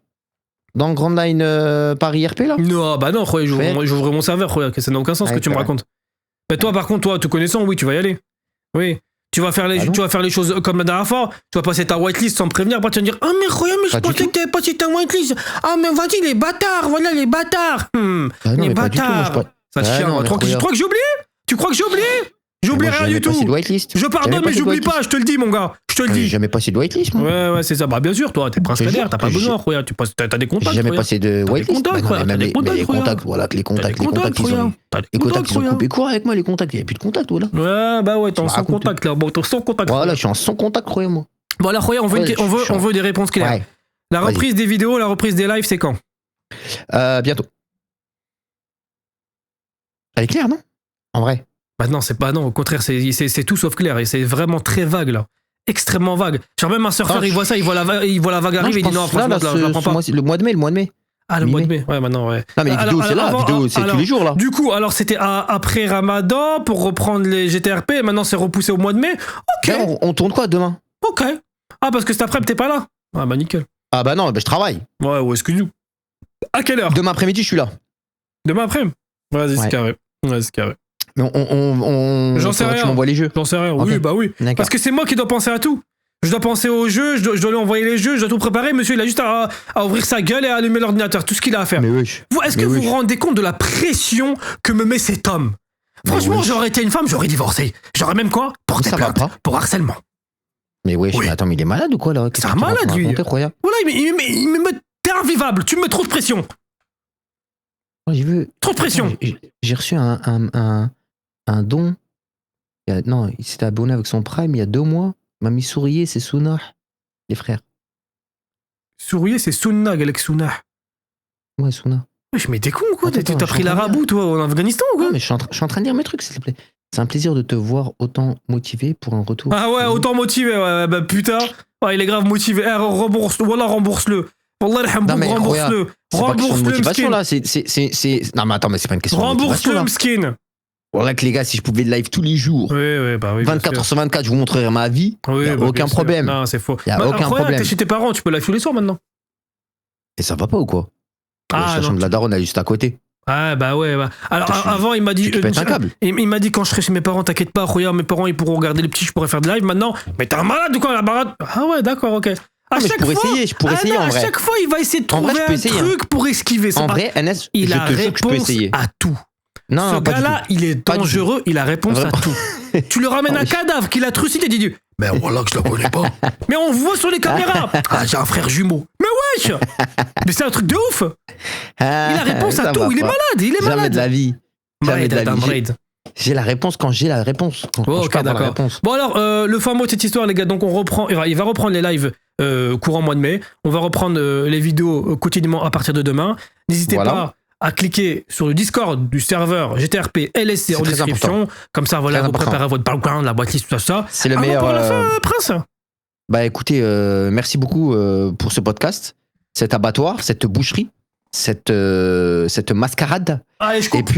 Grand Line Paris RP là? Non, bah non, j'ouvre mon serveur, ça n'a aucun sens ce que tu me racontes. Mais toi, par contre, toi, te connaissant, oui, tu vas y aller. Oui. Tu vas faire les choses comme la dernière fois. Tu vas passer ta whitelist sans me prévenir. Après, tu vas me dire, ah, mais Roya, mais je pensais que t'avais passé ta whitelist. Ah, mais vas-y, les bâtards, voilà les bâtards. Les bâtards. Ça te chien. Tu crois que j'ai oublié? Tu crois que j'ai oublié? J'oublie rien du tout. Je pardonne, mais j'oublie pas, je te le dis, mon gars. Je te le dis. J'ai jamais passé de whitelist, moi. Ouais, c'est ça. Bah, bien sûr, toi, t'es Prince Kader, t'as pas besoin, Roya. T'as des contacts. J'ai jamais passé de whitelist. T'as des contacts, les contacts, voilà, les contacts, ils ont coupé court avec moi, les contacts. Il n'y a plus de contacts, voilà. Ouais, bah ouais, t'es en sans contact, là. Bon, t'es sans contact. Voilà, je suis en sans contact, Roya, moi. Bon, là, Roya, on veut des réponses claires. La reprise des vidéos, la reprise des lives, c'est quand? Bientôt. Elle est claire, non? En vrai. Bah non, c'est pas non, au contraire, c'est tout sauf clair et c'est vraiment très vague là. Extrêmement vague. Genre même un surfeur, il voit ça, il voit la vague arriver, il dit non, franchement, je la prends pas. Le mois de mai. Ah, le mois de mai, ouais, maintenant, ouais. Non, mais les vidéos, c'est là, les vidéos, c'est tous les jours là. Du coup, alors c'était après Ramadan pour reprendre les GTRP, et maintenant c'est repoussé au mois de mai. Ok. Là, on tourne quoi demain? Ok. Ah, parce que cet après-midi, t'es pas là? Ah, bah nickel. Ah, bah non, bah, je travaille. Ouais, excuse-nous. À quelle heure? Demain après-midi, je suis là. Demain après? Vas-y, c'est carré. Ouais, c'est carré. Mais J'en sais rien. Tu m'envoies les jeux. J'en sais rien. Okay. Oui, bah oui. Parce que c'est moi qui dois penser à tout. Je dois penser aux jeux, je dois lui envoyer les jeux, je dois tout préparer. Monsieur, il a juste à ouvrir sa gueule et à allumer l'ordinateur. Tout ce qu'il a à faire. Mais wesh. Est-ce que vous vous rendez compte de la pression que me met cet homme? Franchement, j'aurais été une femme, j'aurais divorcé. J'aurais même quoi? Porté plainte pour harcèlement. Mais wesh, mais attends, mais il est malade ou quoi là? C'est un malade, lui. Voilà, il me met. T'es invivable, tu me mets trop de pression. Trop de pression. J'ai reçu un don. Non, il s'était abonné avec son Prime il y a 2 mois. Il m'a mis Sourier, c'est Sounah, les frères. Sourier, c'est Sounah, Galek Sounah. Ouais, Sounah. Wesh, mais t'es con ou quoi? T'as pris l'arabout, toi, en Afghanistan ou quoi? Non, mais je suis en train de lire mes trucs, s'il te plaît. C'est un plaisir de te voir autant motivé pour un retour. Ah ouais, autant motivé, ouais, bah putain. Ouais, il est grave motivé. Rembourse-le. Wallah, rembourse-le. Wallah, rembourse-le. Rembourse-le, motivation là, c'est. Non, mais attends, mais c'est pas une question de motivation. Rembourse-le, Mskin. Voilà que les gars, si je pouvais live tous les jours, bah oui, 24h sur 24, je vous montrerai ma vie. Oui, y a aucun problème. Non, c'est faux. Y a aucun problème. T'es chez tes parents, tu peux live tous les soirs maintenant. Et ça va pas ou quoi? La chambre de la daronne, elle est juste à côté. Ah bah ouais. Alors avant, il m'a dit. Tu pètes un câble. Il m'a dit quand je serai chez mes parents, t'inquiète pas, regarde, mes parents ils pourront regarder les petits, je pourrais faire de live. Maintenant, mais t'es un malade ou quoi, la barade? Ah ouais, d'accord, ok. Je pourrais essayer en vrai. À chaque fois, il va essayer de trouver un truc pour esquiver ça. En vrai, NS, il a réponse à tout. Non, ce gars-là, il est dangereux, il a réponse à tout. Tu le ramènes un cadavre qu'il a trucidé, il dit mais voilà que je la connais pas. Mais on voit sur les caméras. Ah, j'ai un frère jumeau. Mais wesh. Mais c'est un truc de ouf. Il a réponse à tout. Il est malade. Jamais de la vie. Jamais de la vie. J'ai la réponse quand j'ai la réponse. Ok, d'accord. Bon alors, le fin mot de cette histoire, les gars. Donc on reprend. Il va reprendre les lives courant mois de mai. On va reprendre les vidéos quotidiennement à partir de demain. N'hésitez pas à cliquer sur le Discord du serveur GTRP LSC en description. Comme ça, voilà, vous préparez votre background, la boîte tout ça. C'est le meilleur. Prince. Bah écoutez, merci beaucoup pour ce podcast, cet abattoir, cette boucherie, cette mascarade. Allez, je coupe. Et puis